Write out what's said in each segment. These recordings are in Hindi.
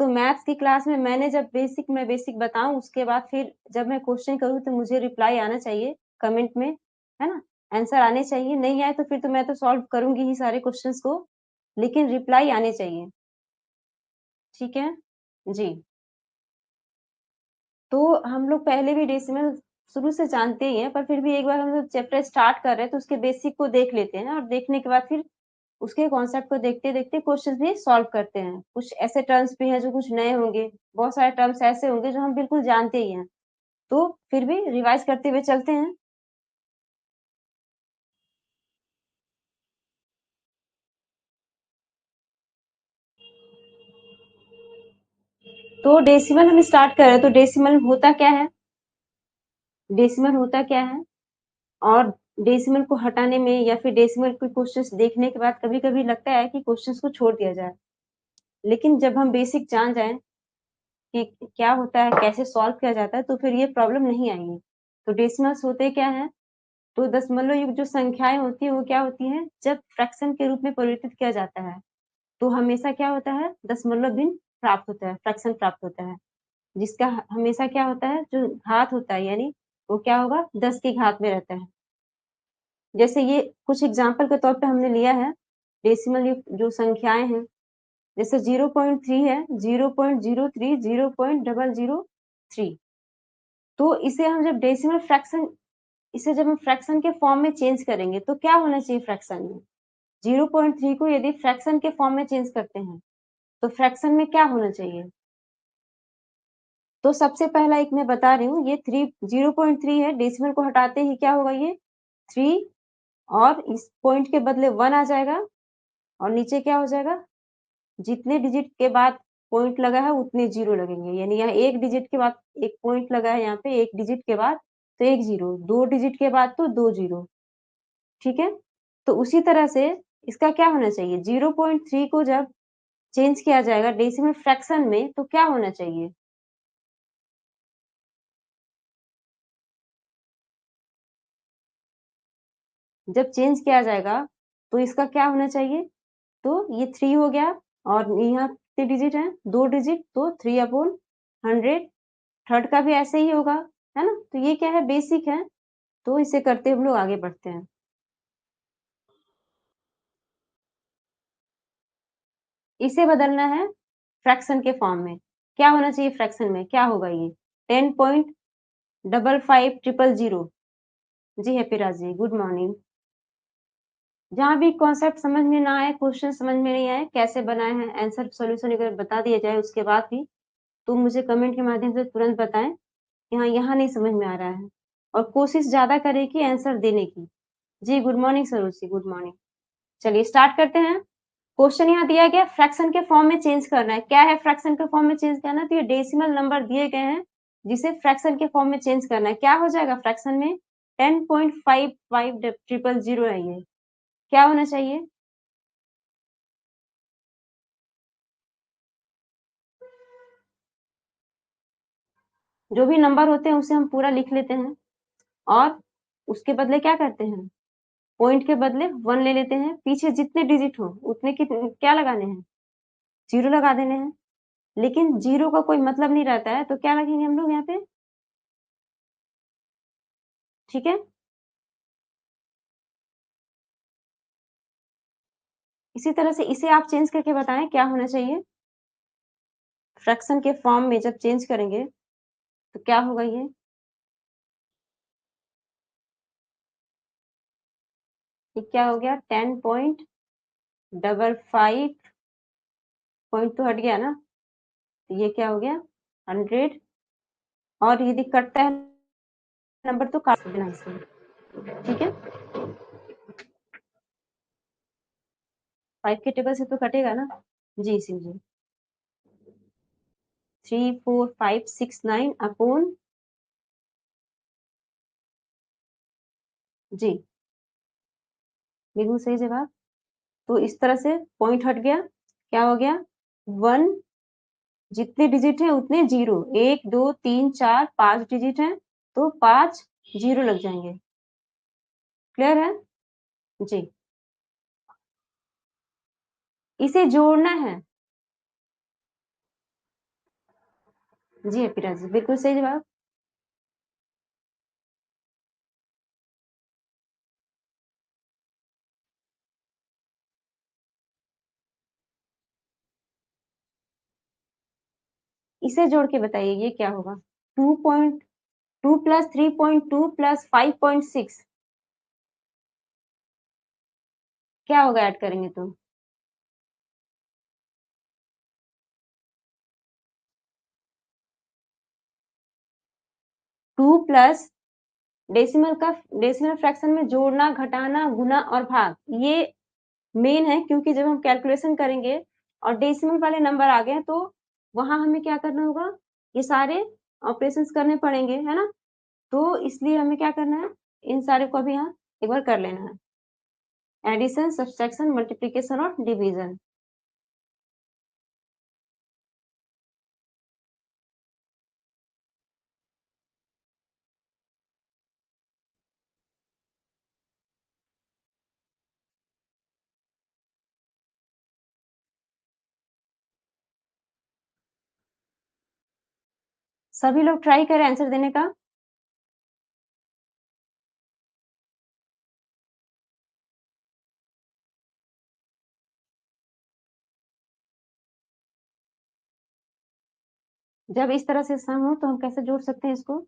तो मैथ्स की क्लास में मैंने जब बेसिक बताऊं, उसके बाद फिर जब मैं क्वेश्चन करूँ तो मुझे रिप्लाई आना चाहिए कमेंट में, है ना? आंसर आने चाहिए, नहीं आए तो फिर तो मैं तो सॉल्व करूंगी ही सारे क्वेश्चंस को, लेकिन रिप्लाई आने चाहिए। ठीक है जी। तो हम लोग पहले भी डेसिमल शुरू से जानते ही हैं, पर फिर भी एक बार हम लोग चैप्टर स्टार्ट कर रहे हैं तो उसके बेसिक को देख लेते हैं, और देखने के बाद फिर उसके कॉन्सेप्ट को देखते देखते क्वेश्चन भी सॉल्व करते हैं। कुछ ऐसे टर्म्स भी हैं जो कुछ नए होंगे, बहुत सारे टर्म्स ऐसे होंगे जो हम बिल्कुल जानते ही हैं, तो फिर भी रिवाइज करते हुए चलते हैं। तो डेसिमल हम स्टार्ट कर रहे हैं, तो डेसिमल होता क्या है? डेसिमल होता क्या है? और डेसिमल को हटाने में या फिर डेसिमल के क्वेश्चंस देखने के बाद कभी कभी लगता है कि क्वेश्चंस को छोड़ दिया जाए, लेकिन जब हम बेसिक जान जाएं कि क्या होता है, कैसे सॉल्व किया जाता है, तो फिर ये प्रॉब्लम नहीं आएगी। तो डेसिमल्स होते क्या है? तो दशमलव युक्त जो संख्याएं होती है वो क्या होती है? जब फ्रैक्शन के रूप में परिवर्तित किया जाता है तो हमेशा क्या होता है? दशमलव भिन्न प्राप्त होता है, फ्रैक्शन प्राप्त होता है, जिसका हमेशा क्या होता है? जो घात होता है, यानी वो क्या होगा? 10 की घात में रहता है। जैसे ये कुछ एग्जाम्पल के तौर पे हमने लिया है, डेसिमल युक्त जो संख्याएं हैं, जैसे 0.3 है, 0.03, 0.003। तो इसे हम जब डेसिमल फ्रैक्शन, इसे जब हम फ्रैक्शन के फॉर्म में चेंज करेंगे तो क्या होना चाहिए फ्रैक्शन में? 0.3 को यदि फ्रैक्शन के फॉर्म में चेंज करते हैं तो फ्रैक्शन में क्या होना चाहिए? तो सबसे पहला एक मैं बता रही हूँ, ये 0.3 है, डेसिमल को हटाते ही क्या होगा? ये 3, और इस पॉइंट के बदले 1 आ जाएगा, और नीचे क्या हो जाएगा? जितने डिजिट के बाद पॉइंट लगा है उतने जीरो लगेंगे, यानी यहाँ एक डिजिट के बाद एक पॉइंट लगा है, यहाँ पे एक डिजिट के बाद तो एक जीरो, दो डिजिट के बाद तो दो जीरो। ठीक है, तो उसी तरह से इसका क्या होना चाहिए? 0.3 को जब चेंज किया जाएगा डेसिमल फ्रैक्शन में तो क्या होना चाहिए? जब चेंज किया जाएगा तो इसका क्या होना चाहिए? तो ये 3 हो गया, और यहाँ कितने डिजिट हैं? दो डिजिट, तो 3/100। थर्ड का भी ऐसे ही होगा, है ना? तो ये क्या है? बेसिक है, तो इसे करते हम लोग आगे बढ़ते हैं। इसे बदलना है फ्रैक्शन के फॉर्म में। क्या होना चाहिए फ्रैक्शन में? क्या होगा ये? 10.55000। जी हैप्पीराज जी, गुड मॉर्निंग। जहाँ भी कॉन्सेप्ट समझ में ना आए, क्वेश्चन समझ में नहीं आए, कैसे बनाए हैं, आंसर सॉल्यूशन अगर बता दिया जाए उसके बाद भी, तो मुझे कमेंट के माध्यम से तुरंत बताएं कि हाँ यहाँ नहीं समझ में आ रहा है, और कोशिश ज्यादा करें कि आंसर देने की। जी good morning Saroj ji, good morning. चलिए स्टार्ट करते हैं। क्वेश्चन यहाँ दिया गया, फ्रैक्शन के फॉर्म में चेंज करना है। क्या है फ्रैक्शन के फॉर्म में चेंज करना? तो ये डेसिमल नंबर दिए गए हैं जिसे फ्रैक्शन के फॉर्म में चेंज करना है। क्या हो जाएगा फ्रैक्शन में? 10.55000 है ये। क्या होना चाहिए? जो भी नंबर होते हैं उसे हम पूरा लिख लेते हैं, और उसके बदले क्या करते हैं? पॉइंट के बदले 1 ले लेते हैं, पीछे जितने डिजिट हो उतने की क्या लगाने हैं? जीरो लगा देने हैं। लेकिन जीरो का कोई मतलब नहीं रहता है, तो क्या लगेंगे हम लोग यहाँ पे? ठीक है, इसी तरह से इसे आप चेंज करके बताएं क्या होना चाहिए? फ्रैक्शन के फॉर्म में जब चेंज करेंगे तो क्या होगा ये क्या हो गया? 10.55 पॉइंट तो हट गया ना, तो ये क्या हो गया? 100। और यदि कटता है नंबर तो काट देना इसे। ठीक है, 5 के टेबल से तो कटेगा ना। जी सी जी, 34569 अपॉन, जी बिल्कुल सही जवाब। तो इस तरह से पॉइंट हट गया, क्या हो गया? 1, जितने डिजिट हैं उतने जीरो, 1 2 3 4 5 डिजिट हैं तो 5 जीरो लग जाएंगे। क्लियर है? जी, इसे जोड़ना है। जी अर्पिता जी, बिल्कुल सही जवाब। इसे जोड़ के बताइए ये क्या होगा? 2.2 प्लस 3.2 प्लस 5.6 क्या होगा ऐड करेंगे तो? 2 प्लस डेसिमल फ्रैक्शन में जोड़ना, घटाना, गुना और भाग, ये मेन है क्योंकि जब हम कैलकुलेशन करेंगे और डेसिमल वाले नंबर आ गए तो वहां हमें क्या करना होगा? ये सारे ऑपरेशंस करने पड़ेंगे, है ना? तो इसलिए हमें क्या करना है? इन सारे को अभी यहाँ एक बार कर लेना है। एडिशन, सब्सट्रैक्शन, मल्टीप्लिकेशन और डिवीजन। सभी लोग ट्राई करें आंसर देने का। जब इस तरह से सम हो तो हम कैसे जोड़ सकते हैं इसको?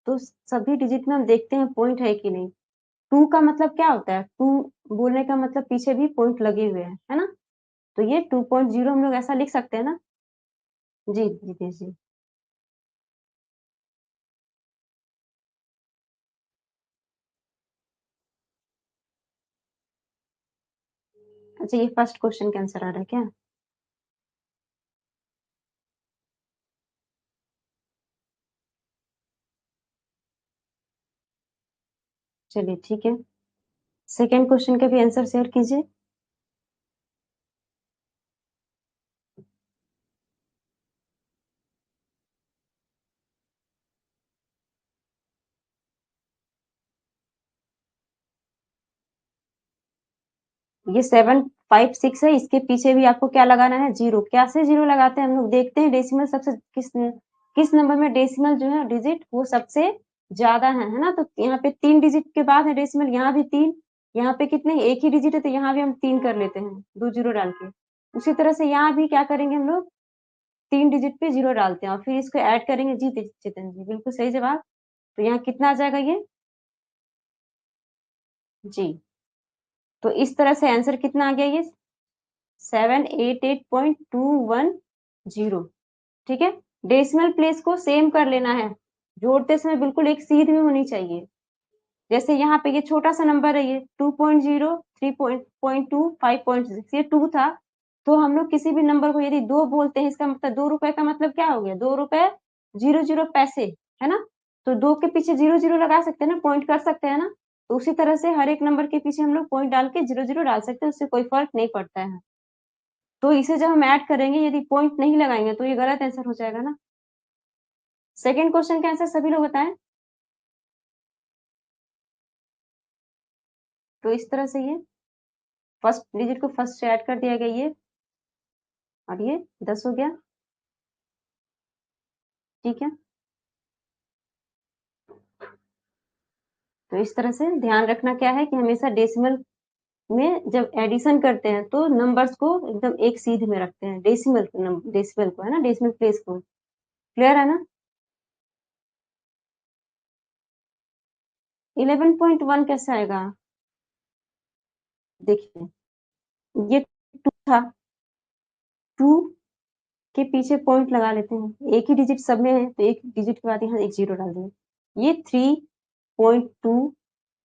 तो सभी डिजिट में हम देखते हैं पॉइंट है कि नहीं। 2 का मतलब क्या होता है? 2 बोलने का मतलब पीछे भी पॉइंट लगे हुए हैं, है ना? तो ये 2.0 हम लोग ऐसा लिख सकते हैं ना? जी जितेश जी। अच्छा ये फर्स्ट क्वेश्चन का आंसर आ रहा है क्या? चलिए ठीक है। सेकंड क्वेश्चन का भी आंसर शेयर कीजिए। ये 756 है, इसके पीछे भी आपको क्या लगाना है? जीरो। कैसे जीरो लगाते हैं हम लोग देखते हैं, डेसिमल सबसे किस नंबर में डेसिमल जो है डिजिट वो सबसे ज्यादा है ना? तो यहाँ पे 3 डिजिट के बाद है डेसिमल, यहाँ भी 3, यहाँ पे कितने? एक ही डिजिट है तो यहाँ भी हम 3 कर लेते हैं 2 जीरो डाल के। उसी तरह से यहाँ भी क्या करेंगे हम लोग? 3 डिजिट पे जीरो डालते हैं और फिर इसको ऐड करेंगे। जी चेतन जी बिल्कुल सही जवाब। तो यहाँ कितना आ जाएगा ये? जी। तो इस तरह से आंसर कितना आ गया ये? 788.210। ठीक है। डेसिमल प्लेस को सेम कर लेना है, जोड़ते समय बिल्कुल एक सीध में होनी चाहिए। जैसे यहाँ पे ये छोटा सा नंबर है, ये 2.0, 3.2, 5.6, ये 2 था। तो हम लोग किसी भी नंबर को यदि 2 बोलते हैं, इसका मतलब 2 रुपए का मतलब क्या हो गया? 2 रुपए 00 पैसे, है ना? तो 2 के पीछे 00 लगा सकते हैं ना, पॉइंट कर सकते हैं ना? तो उसी तरह से हर एक नंबर के पीछे हम लोग पॉइंट डाल के 00 डाल सकते हैं, उससे कोई फर्क नहीं पड़ता है। तो इसे जब हम ऐड करेंगे यदि पॉइंट नहीं लगाएंगे तो ये गलत आंसर हो जाएगा ना। सेकंड क्वेश्चन का आंसर सभी लोग बताएं। तो इस तरह से ये फर्स्ट डिजिट को फर्स्ट से ऐड कर दिया गया ये, और ये 10 हो गया। ठीक है। तो इस तरह से ध्यान रखना क्या है कि हमेशा डेसिमल में जब एडिशन करते हैं तो नंबर्स को एकदम एक सीध में रखते हैं, डेसिमल को, है ना, डेसिमल प्लेस को। क्लियर है ना? 11.1 कैसे आएगा? देखिए ये 2 था, 2 के पीछे पॉइंट लगा लेते हैं, एक ही डिजिट सब में है तो एक डिजिट के बाद यहाँ एक जीरो डाल देंगे। ये 3.2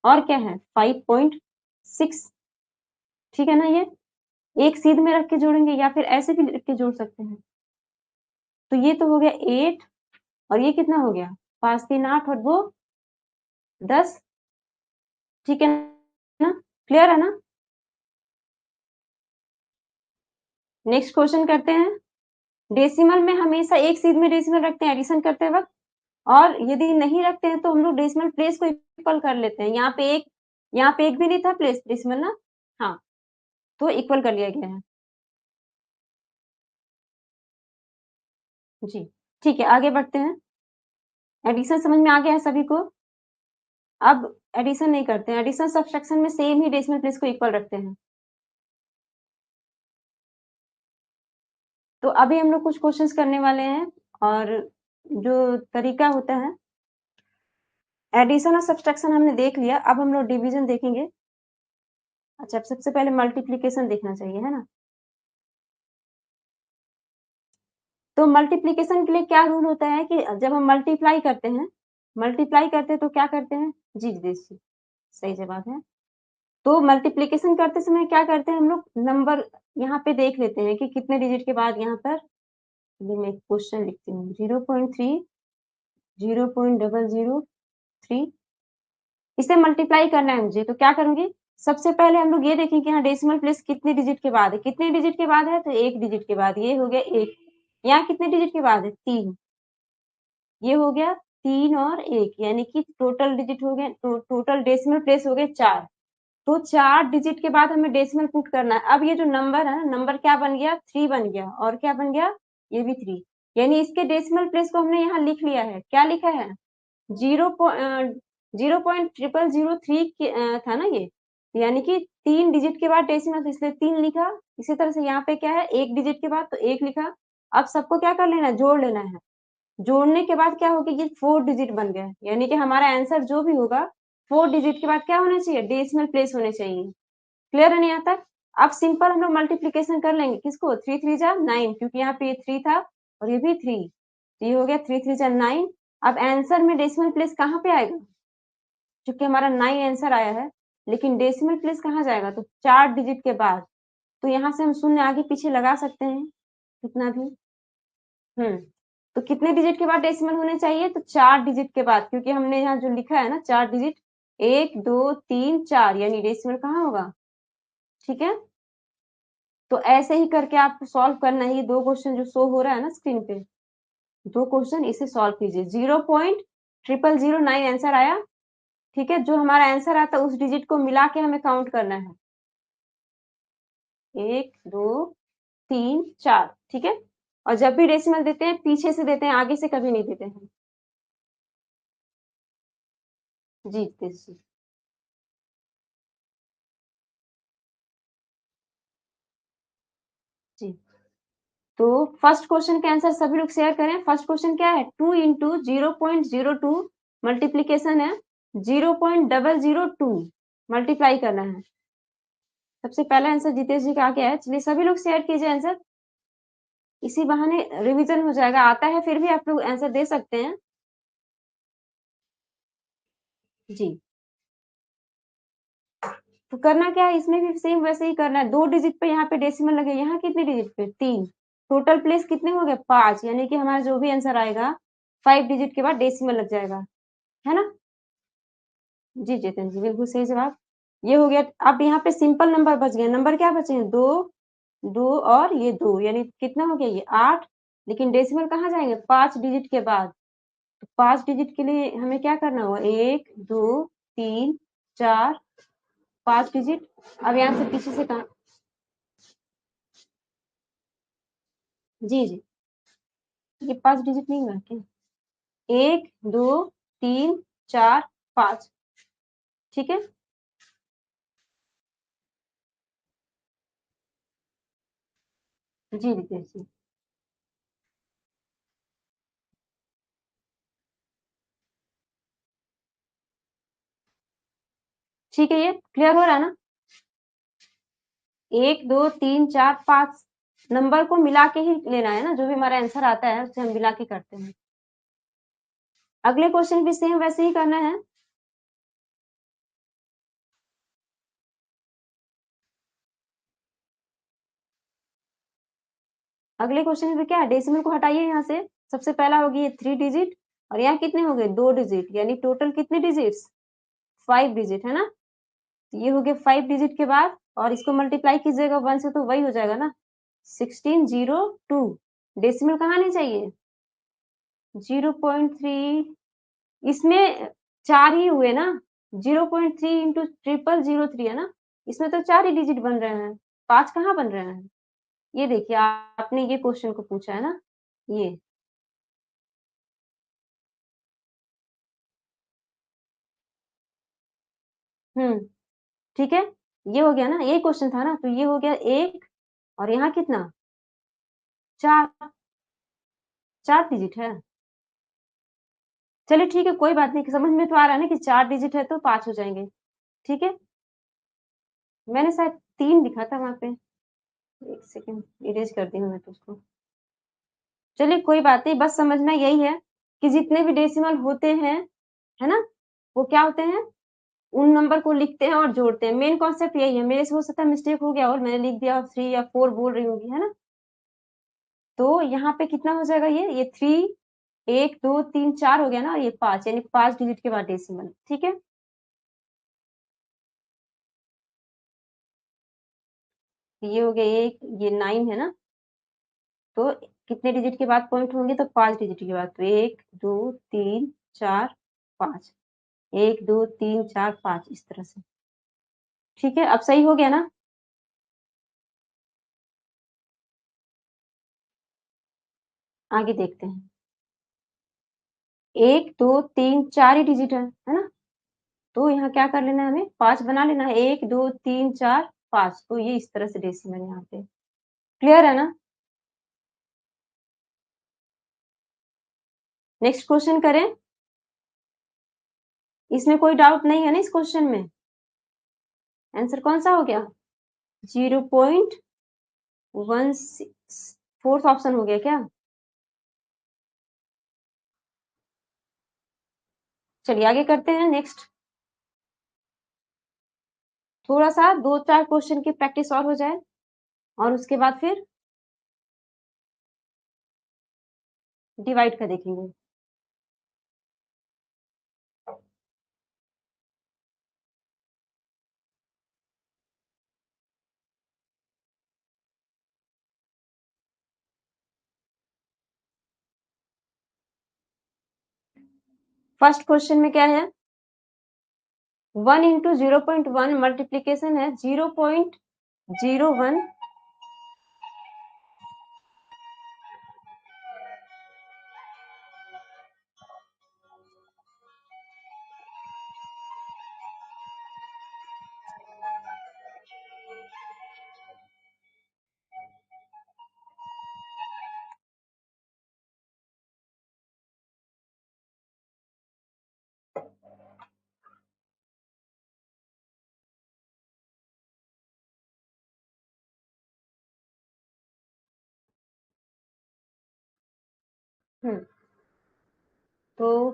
और क्या है 5.6। ठीक है ना? ये एक सीध में रख के जोड़ेंगे या फिर ऐसे भी रख के जोड़ सकते हैं। तो ये तो हो गया 8, और ये कितना हो गया? 5 3 8 और वो 10। ठीक है ना? क्लियर है ना? नेक्स्ट क्वेश्चन करते हैं। डेसिमल में हमेशा एक सीध में डेसिमल रखते हैं एडिशन करते वक्त, और यदि नहीं रखते हैं तो हम लोग डेसिमल प्लेस को इक्वल कर लेते हैं। यहाँ पे एक भी नहीं था प्लेस डेसिमल ना। हाँ, तो इक्वल कर लिया गया है। जी ठीक है, आगे बढ़ते हैं। एडिशन समझ में आ गया है सभी को? अब एडिशन नहीं करते हैं, एडिशन सब्सट्रैक्शन में सेम ही डेसिमल प्लेस को इक्वल रखते हैं। तो अभी हम लोग कुछ क्वेश्चंस करने वाले हैं, और जो तरीका होता है, एडिशन और सब्सट्रैक्शन हमने देख लिया, अब हम लोग डिवीजन देखेंगे। अच्छा, अब सबसे पहले मल्टीप्लिकेशन देखना चाहिए, है ना? तो मल्टीप्लिकेशन के लिए क्या रूल होता है कि जब हम मल्टीप्लाई करते हैं तो क्या करते हैं? जी जी, सही जवाब है। तो मल्टीप्लिकेशन करते समय क्या करते हैं हम लोग? नंबर यहाँ पे देख लेते हैं कि कितने डिजिट के बाद यहाँ पर, ये मैं क्वेश्चन लिखती हूँ, 0.3, 0.003, इसे मल्टीप्लाई करना है मुझे, तो क्या करूंगी? सबसे पहले हम लोग ये देखें कि यहाँ डेसिमल प्लेस कितने डिजिट के बाद है, कितने डिजिट के बाद है? तो एक डिजिट के बाद, ये हो गया एक। यहाँ कितने डिजिट के बाद है? 3, ये हो गया 3 और 1, यानी कि टोटल डिजिट हो गए, टोटल डेसिमल प्लेस हो गए 4। तो 4 डिजिट के बाद हमें डेसिमल पुट करना है। अब ये जो नंबर है ना, नंबर क्या बन गया? 3 बन गया, और क्या बन गया? ये भी 3, यानी इसके डेसिमल प्लेस को हमने यहाँ लिख लिया है। क्या लिखा है? 0.0003 था ना ये, यानी कि 3 डिजिट के बाद डेसिमल, इसलिए 3 लिखा। इसी तरह से यहाँ पे क्या है? 1 डिजिट के बाद तो 1 लिखा। अब सबको क्या कर लेना है? जोड़ लेना है। जोड़ने के बाद क्या होगा? ये 4 डिजिट बन गया, यानी कि हमारा आंसर जो भी होगा 4 डिजिट के बाद क्या होना चाहिए? डेसिमल प्लेस होने चाहिए। क्लियर है नहीं यहाँ तक? अब सिंपल हम लोग मल्टीप्लीकेशन कर लेंगे, किसको? 3 3 जा 9, क्योंकि यहाँ पे ये 3 था और ये भी 3, तो ये हो गया 3 3 जा 9। अब आंसर में डेसिमल प्लेस कहाँ पे आएगा? क्योंकि हमारा 9 आंसर आया है, लेकिन डेसिमल प्लेस कहाँ जाएगा? तो 4 डिजिट के बाद। तो यहाँ से हम शून्य आगे पीछे लगा सकते हैं, कितना भी। तो कितने डिजिट के बाद डेसिमल होने चाहिए? तो 4 डिजिट के बाद, क्योंकि हमने यहाँ जो लिखा है ना 4 डिजिट, 1 2 3 4, यानी डेसिमल कहाँ होगा? ठीक है, तो ऐसे ही करके आपको सॉल्व करना है। ये 2 क्वेश्चन जो शो हो रहा है ना स्क्रीन पे, 2 क्वेश्चन, इसे सॉल्व कीजिए। 0.0009 आंसर आया। ठीक है, जो हमारा आंसर आता है उस डिजिट को मिला के हमें काउंट करना है, 1 2 3 4। ठीक है, और जब भी डेसिमल देते हैं पीछे से देते हैं, आगे से कभी नहीं देते हैं। जी जी, जी। तो फर्स्ट क्वेश्चन के आंसर सभी लोग शेयर करें। फर्स्ट क्वेश्चन क्या है? 2 इंटू 0.02 मल्टीप्लीकेशन है 0.002, मल्टीप्लाई करना है। सबसे पहला आंसर जितेश जी का आ गया है। चलिए सभी लोग शेयर कीजिए आंसर, इसी बहाने रिवीजन हो जाएगा। आता है फिर भी आप लोग आंसर दे सकते हैं। जी, तो करना क्या है, इसमें भी सेम वैसे ही करना है। 2 डिजिट पे यहाँ पे डेसिमल लगे, यहाँ कितने डिजिट पे? 3। टोटल प्लेस कितने हो गए? 5, यानी कि हमारा जो भी आंसर आएगा 5 डिजिट के बाद डेसिमल लग जाएगा, है ना? जी जितेंद्र जी, बिल्कुल सही जवाब। ये हो गया। अब यहाँ पे सिंपल नंबर बच गए। नंबर क्या बचे हैं? 2 2 और ये 2, यानी कितना हो गया? ये 8। लेकिन डेसिमल कहाँ जाएंगे? 5 डिजिट के बाद। तो 5 डिजिट के लिए हमें क्या करना होगा? 1 2 3 4, 5 डिजिट। अब यहाँ से पीछे से कहा, जी जी, ये 5 डिजिट नहीं हुआ क्या? 1 2 3 4 5। ठीक है, जी रितेश जी। ठीक है, ये क्लियर हो रहा है ना? 1 2 3 4 5 नंबर को मिला के ही लेना है ना, जो भी हमारा आंसर आता है उसे हम मिला के करते हैं। अगले क्वेश्चन भी सेम वैसे ही करना है। अगले क्वेश्चन में क्या है? डेसिमल को हटाइए यहाँ से। सबसे पहला होगी ये 3 डिजिट, और यहाँ कितने हो गए? 2 डिजिट, यानी टोटल कितने डिजिट्स? 5 डिजिट, है ना? तो ये हो गए 5 डिजिट के बाद, और इसको मल्टीप्लाई कीजिएगा 1 से तो वही हो जाएगा ना, 1602। डेसिमल कहाँ नहीं चाहिए? 0.3, इसमें 4 ही हुए ना, 0.3 इंटू 0003 है ना, इसमें तो 4 ही डिजिट बन रहे हैं, 5 कहाँ बन रहे हैं? ये देखिए, आपने ये क्वेश्चन को पूछा है ना, ये ठीक है, ये हो गया ना, यही क्वेश्चन था ना, तो ये हो गया 1 और यहाँ कितना 4, 4 डिजिट है। चलिए ठीक है, कोई बात नहीं, समझ में तो आ रहा है ना कि 4 डिजिट है तो 5 हो जाएंगे। ठीक है, मैंने शायद 3 लिखा था वहां पे, एक सेकेंड इरेज कर दी हूँ मैं तो उसको। चलिए कोई बात नहीं, बस समझना यही है कि जितने भी डेसिमल होते हैं, है ना, वो क्या होते हैं, उन नंबर को लिखते हैं और जोड़ते हैं। मेन कॉन्सेप्ट यही है। मेरे से हो सकता है मिस्टेक हो गया और मैंने लिख दिया 3 या 4 बोल रही होंगी, है ना। तो यहाँ पे कितना हो जाएगा, ये 3, 1 2 3 4 हो गया ना, और ये 5, यानी 5 डिजिट के बाद डेसिमल। ठीक है, ये हो गया 1, ये 9 है ना, तो कितने डिजिट के बाद पॉइंट होंगे, तो 5 डिजिट के बाद, तो 1 2 3 4 5, 1 2 3 4 5, इस तरह से। ठीक है, अब सही हो गया ना। आगे देखते हैं, 1 2 3 4 ही डिजिट है ना, तो यहाँ क्या कर लेना है, हमें 5 बना लेना है, 1 2 3 4 5, तो ये इस तरह से डेसिमल यहाँ पे। क्लियर है ना। नेक्स्ट क्वेश्चन करें, इसमें कोई डाउट नहीं है ना इस क्वेश्चन में। आंसर कौन सा हो गया, 0.16, फोर्थ ऑप्शन हो गया क्या। चलिए आगे करते हैं नेक्स्ट, थोड़ा सा 2-4 क्वेश्चन की प्रैक्टिस और हो जाए, और उसके बाद फिर डिवाइड का देखेंगे। फर्स्ट क्वेश्चन में क्या है, 1 इंटू 0.1 मल्टीप्लीकेशन है 0.01, तो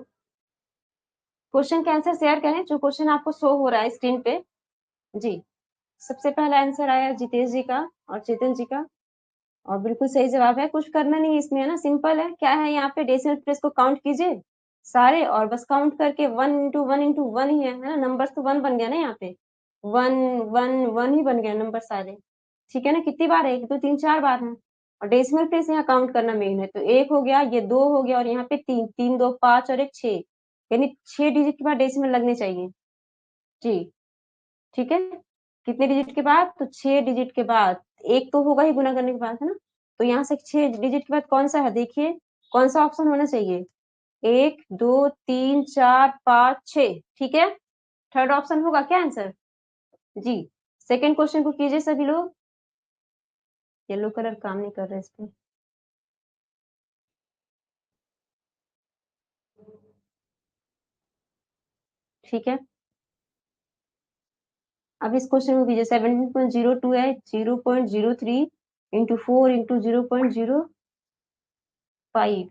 क्वेश्चन का आंसर शेयर करें, जो क्वेश्चन आपको शो हो रहा है स्क्रीन पे। जी, सबसे पहला आंसर आया जितेश जी का और चेतन जी का, और बिल्कुल सही जवाब है। कुछ करना नहीं है इसमें, है ना, सिंपल है। क्या है यहाँ पे, डेसिमल प्लेस को काउंट कीजिए सारे, और बस काउंट करके 1 इंटू 1 ही है ना, नंबर तो 1 बन गया ना यहाँ पे, 1 1 1 ही बन गया नंबर सारे। ठीक है ना, कितनी बार है, 1 2 3 4 बार है, और डेसिमल प्लेस यहाँ काउंट करना मेन है। तो 1 हो गया, ये 2 हो गया, और यहाँ पे 3, 3 2 5 और 1 6, यानी 6 डिजिट के बाद डेसिमल लगने चाहिए। जी, ठीक है, कितने डिजिट के बाद, तो 6 डिजिट के बाद, एक तो होगा ही गुना करने के बाद, है ना। तो यहाँ से 6 डिजिट के बाद कौन सा है, देखिए कौन सा ऑप्शन होना चाहिए, 1 2 3 4 5 6, ठीक है, थर्ड ऑप्शन होगा क्या आंसर। जी, सेकेंड क्वेश्चन को कीजिए सभी लोग। येलो कलर काम नहीं कर रहा है इस पे। ठीक है, अब इस क्वेश्चन को कीजिए, 17.02 है, 0.03 इंटू 4 इंटू 0.05।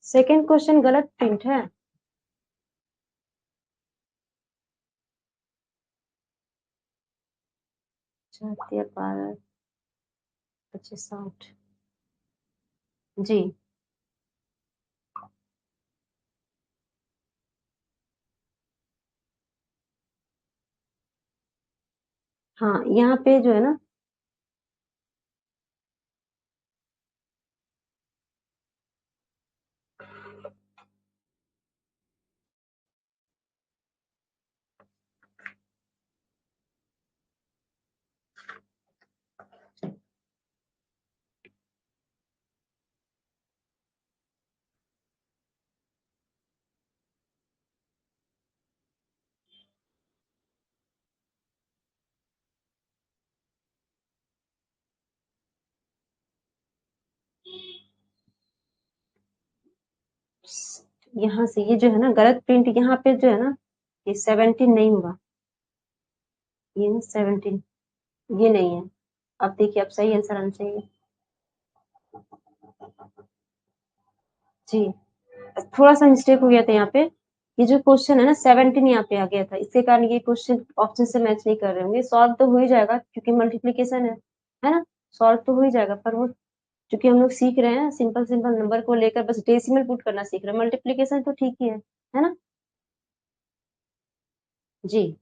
सेकेंड क्वेश्चन गलत प्रिंट है, 76 12 25 60 जी हाँ, यहाँ पे जो है ना यहाँ से ये जो है ना गलत प्रिंट यहाँ पे जो है ना ये 17 नहीं होगा, ये 17 ये नहीं है। अब देखिए अब सही आंसर आना चाहिए जी। थोड़ा सा मिस्टेक हो गया था यहाँ पे, ये जो क्वेश्चन है ना 17 यहाँ पे आ गया था, इसके कारण ये क्वेश्चन ऑप्शन से मैच नहीं कर रहे होंगे। सॉल्व तो हो ही जाएगा क्योंकि मल्टीप्लीकेशन है ना, सॉल्व तो हो ही जाएगा। पर वो क्योंकि हम लोग सीख रहे हैं सिंपल सिंपल नंबर को लेकर बस डेसिमल पुट करना सीख रहे हैं, मल्टीप्लीकेशन तो ठीक ही है ना जी।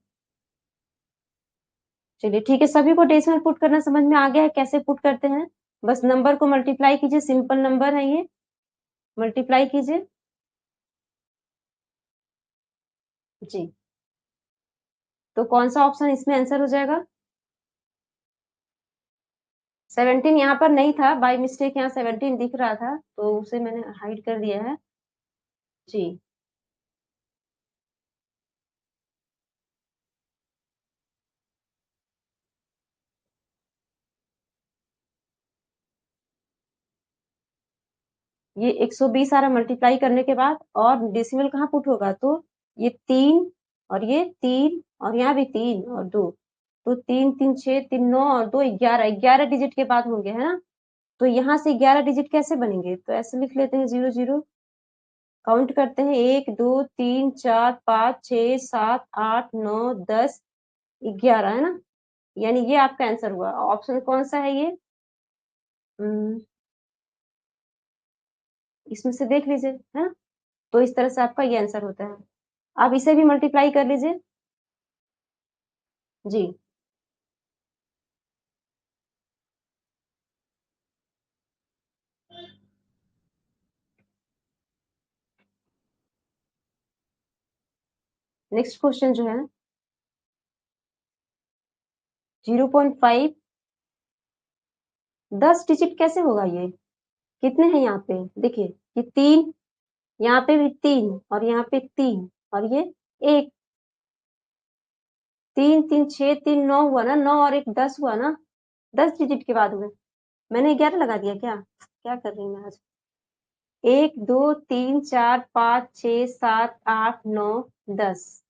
चलिए ठीक है, सभी को डेसिमल पुट करना समझ में आ गया है कैसे पुट करते हैं। बस नंबर को मल्टीप्लाई कीजिए, सिंपल नंबर है ये, मल्टीप्लाई कीजिए जी। तो कौन सा ऑप्शन इसमें आंसर हो जाएगा? 17 यहाँ पर नहीं था, बाय मिस्टेक यहाँ 17 दिख रहा था तो उसे मैंने हाइड कर दिया है जी। ये 120 आ रहा मल्टीप्लाई करने के बाद, और डेसिमल कहाँ पुट होगा? तो ये 3 और ये 3 और यहाँ भी 3 और 2, तो 3 3 6 3 9 और 2 11, 11 डिजिट के बाद होंगे है ना। तो यहाँ से 11 डिजिट कैसे बनेंगे? तो ऐसे लिख लेते हैं 0 0, काउंट करते हैं 1 2 3 4 5 6 7 8 9 10 11 है ना। यानी ये आपका आंसर हुआ। ऑप्शन कौन सा है ये? इसमें से देख लीजिए है ना। तो इस तरह से आपका ये आंसर होता है। आप इसे भी मल्टीप्लाई कर लीजिए जी। नेक्स्ट क्वेश्चन जो है 0.5 10 डिजिट कैसे होगा ये? कितने हैं यहाँ पे? देखिए ये 3, यहाँ पे भी 3 और यहाँ पे 3 और ये 1, 3 3 6 3 9 हुआ ना, 9 और 1 10 हुआ ना, 10 डिजिट के बाद हुए। मैंने 11 लगा दिया क्या? क्या कर रही हूँ मैं आज? 1 2 3 4 5 6 7 8 9 10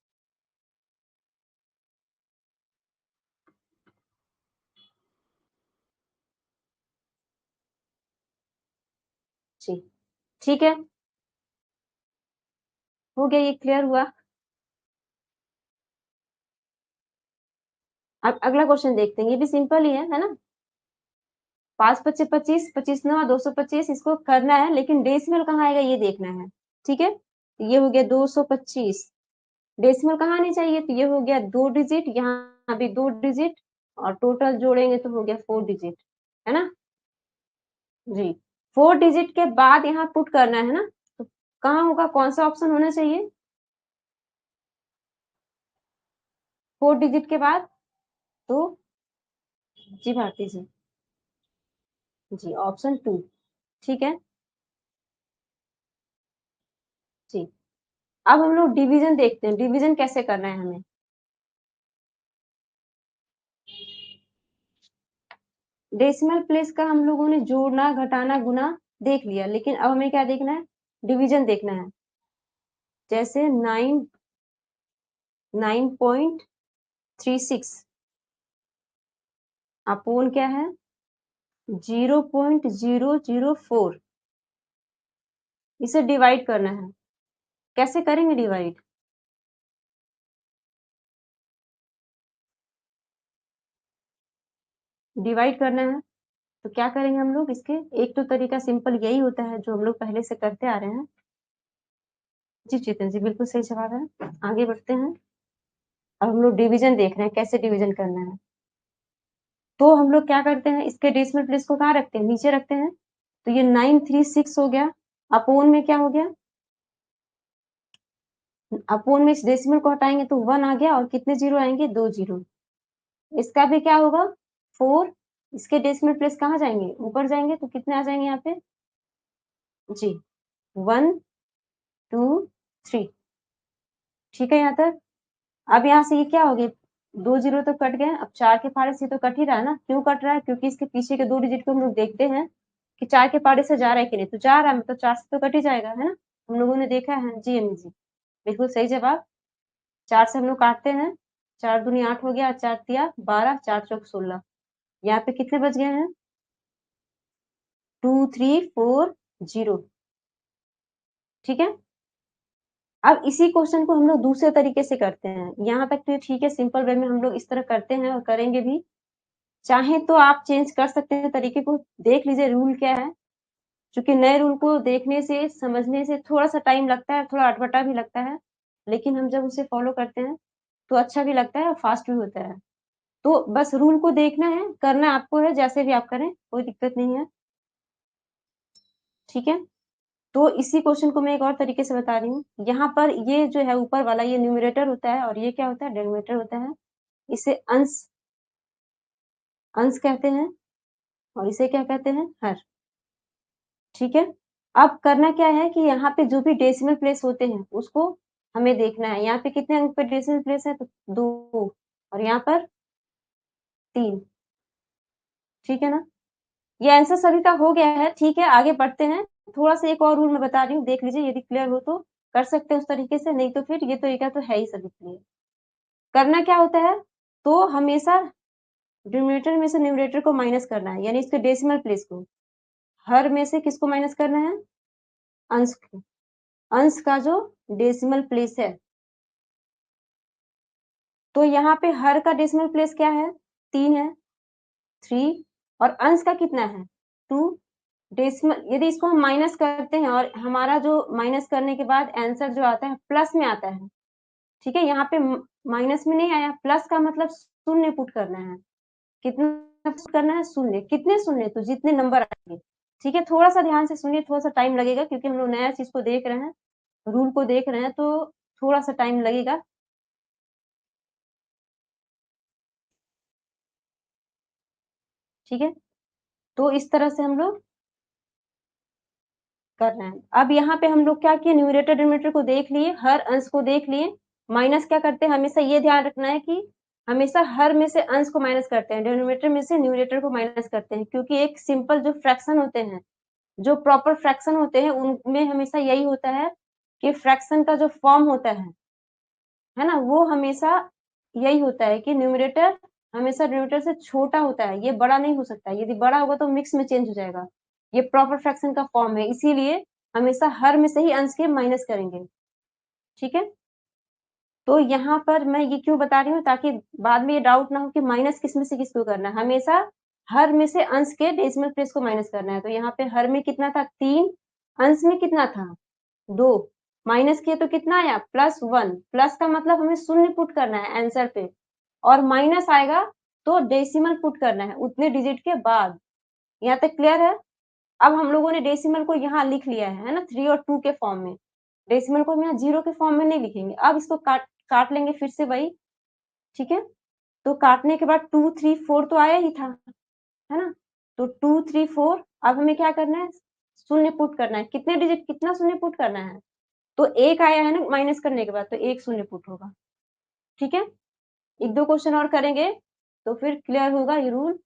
जी। ठीक है, हो गया, ये क्लियर हुआ। अब अगला क्वेश्चन देखते हैं, ये भी सिंपल ही है ना। 5 25 25 25 9 225 इसको करना है, लेकिन डेसिमल कहाँ आएगा ये देखना है। ठीक है, तो ये हो गया 225, डेसिमल कहाँ आनी चाहिए? तो ये हो गया 2 डिजिट, यहाँ भी 2 डिजिट और टोटल जोड़ेंगे तो हो गया 4 डिजिट है ना जी। 4 डिजिट के बाद यहाँ पुट करना है ना, तो कहाँ होगा? कौन सा ऑप्शन होना चाहिए 4 डिजिट के बाद? तो जी भारती जी ऑप्शन 2 ठीक है जी। अब हम लोग डिवीजन देखते हैं, डिवीजन कैसे करना है हमें। डेसिमल प्लेस का हम लोगों ने जोड़ना घटाना गुना देख लिया, लेकिन अब हमें क्या देखना है? डिवीजन देखना है। जैसे 9.36 अपोन क्या है 0.004, इसे डिवाइड करना है। कैसे करेंगे डिवाइड? डिवाइड करना है, तो क्या करेंगे हम लोग इसके? एक तो तरीका सिंपल यही होता है जो हम लोग पहले से करते आ रहे हैं। जी चेतन जी, बिल्कुल सही जवाब है। आगे बढ़ते हैं। अब हम लोग डिवीजन देख रहे हैं, कैसे डिवीजन करना है। तो हम लोग क्या करते हैं, इसके डेसिमल प्लेस को कहाँ रखते हैं? नीचे रखते हैं। तो ये 936 हो गया। अपोन में क्या हो गया? अपोन में इस डेसिमल को हटाएंगे तो 1 आ गया, और कितने जीरो आएंगे? 2 जीरो। इसका भी क्या होगा? 4। इसके डेसिमल प्लेस कहाँ जाएंगे? ऊपर जाएंगे, तो कितने आ जाएंगे यहाँ पे? जी 1 2 3। ठीक है यहाँ तक। अब यहाँ से ये क्या हो गया? 2 जीरो तो कट गए। अब 4 के पारे से तो कट ही रहा है ना। क्यों कट रहा है? क्योंकि इसके पीछे के 2 डिजिट को हम लोग देखते हैं कि 4 के पारे से जा रहा है कि नहीं। तो जा रहा है, मतलब 4 से तो कट ही जाएगा, है ना। हम लोगों ने देखा है। जी अम्मी जी, बिल्कुल सही जवाब। 4 से हम लोग काटते हैं। 4 दूनी 8 हो गया, 4 तिया 12, 4 चौक 16। यहाँ पे कितने बच गए हैं? 2 3 4 0। ठीक है। अब इसी क्वेश्चन को हम लोग दूसरे तरीके से करते हैं। यहाँ तक तो ठीक है, सिंपल वे में हम लोग इस तरह करते हैं और करेंगे भी। चाहे तो आप चेंज कर सकते हैं तरीके को। देख लीजिए रूल क्या है। क्योंकि नए रूल को देखने से, समझने से थोड़ा सा टाइम लगता है, थोड़ा अटपटा भी लगता है, लेकिन हम जब उसे फॉलो करते हैं तो अच्छा भी लगता है और फास्ट भी होता है। तो बस रूल को देखना है, करना आपको है, जैसे भी आप करें कोई दिक्कत नहीं है। ठीक है। तो इसी क्वेश्चन को मैं एक और तरीके से बता रही हूँ। यहाँ पर ये जो है ऊपर वाला, ये न्यूमरेटर होता है, और ये क्या होता है? डिनोमिनेटर होता है। इसे अंश अंश कहते हैं, और इसे क्या कहते हैं? हर। ठीक है। अब करना क्या है कि यहाँ पे जो भी डेसिमल प्लेस होते हैं उसको हमें देखना है। यहाँ पे कितने अंक पे डेसिमल प्लेस है? तो 2, और यहाँ पर 3। ठीक है ना। ये आंसर सभी का हो गया है। ठीक है, आगे बढ़ते हैं। थोड़ा सा एक और रूल मैं बता रही हूँ, देख लीजिए। यदि क्लियर हो तो कर सकते हैं उस तरीके से, नहीं तो फिर ये तरीका तो है ही सभी के लिए। करना क्या होता है? तो हमेशा डिनोमिनेटर में से न्यूमरेटर को माइनस करना है, यानी इसके डेसिमल प्लेस को। हर में से किसको माइनस करना है? अंश को। अंश का जो डेसिमल प्लेस है। तो यहाँ पे हर का डेसिमल प्लेस क्या है? 3 है, 3। और अंश का कितना है? 2। डेसिमल यदि इसको हम माइनस करते हैं, और हमारा जो माइनस करने के बाद आंसर जो आता है प्लस में आता है। ठीक है, यहाँ पे माइनस में नहीं आया, प्लस का मतलब शून्य पुट करना है। कितना पुट करना है? शून्य। कितने शून्य? तो जितने नंबर आएंगे। ठीक है, थोड़ा सा ध्यान से सुनिए, थोड़ा सा टाइम लगेगा, क्योंकि हम लोग नया चीज को देख रहे हैं, रूल को देख रहे हैं, तो थोड़ा सा टाइम लगेगा। ठीक है, तो इस तरह से हम लोग कर रहे हैं। अब यहाँ पे हम लोग क्या किए? न्यूमरेटर डिनोमिनेटर को देख लिए, हर अंश को देख लिए। माइनस क्या करते हैं? हमेशा ये ध्यान रखना है कि हमेशा हर में से अंश को माइनस करते हैं, डिनोमिनेटर में से न्यूमरेटर को माइनस करते हैं। क्योंकि एक सिंपल जो फ्रैक्शन होते हैं, जो प्रॉपर फ्रैक्शन होते हैं, उनमें हमेशा यही होता है कि फ्रैक्शन का जो फॉर्म होता है ना, वो हमेशा यही होता है कि न्यूमरेटर हमेशा डिनोमिनेटर से छोटा होता है। ये बड़ा नहीं हो सकता। यदि बड़ा होगा तो मिक्स में चेंज हो जाएगा। ये प्रॉपर फ्रैक्शन का फॉर्म है, इसीलिए हमेशा हर में से ही अंश के माइनस करेंगे। ठीक है। तो यहाँ पर मैं ये क्यों बता रही हूँ, ताकि बाद में ये डाउट ना हो कि माइनस किस में से किसको करना है। हमेशा हर में से अंश के डेसिमल प्लेस को माइनस करना है। तो यहाँ पे हर में कितना था? 3। अंश में कितना था? 2। माइनस किए तो कितना आया? +1। प्लस का मतलब हमें शून्य पुट करना है आंसर पे, और माइनस आएगा तो डेसिमल पुट करना है उतने डिजिट के बाद। यहाँ तक क्लियर है? अब हम लोगों ने डेसिमल को यहाँ लिख लिया है ना, 3 और 2 के फॉर्म में। डेसिमल को हम यहाँ 0 के फॉर्म में नहीं लिखेंगे। अब इसको काट काट लेंगे फिर से वही। ठीक है। तो काटने के बाद 2 3 4 तो आया ही था, है ना। तो 2 3 4। अब हमें क्या करना है? शून्य पुट करना है। कितने डिजिट, कितना शून्य पुट करना है? तो 1 आया है ना माइनस करने के बाद, तो 1 शून्य पुट होगा। ठीक है। 1-2 क्वेश्चन और करेंगे तो फिर क्लियर होगा ये रूल।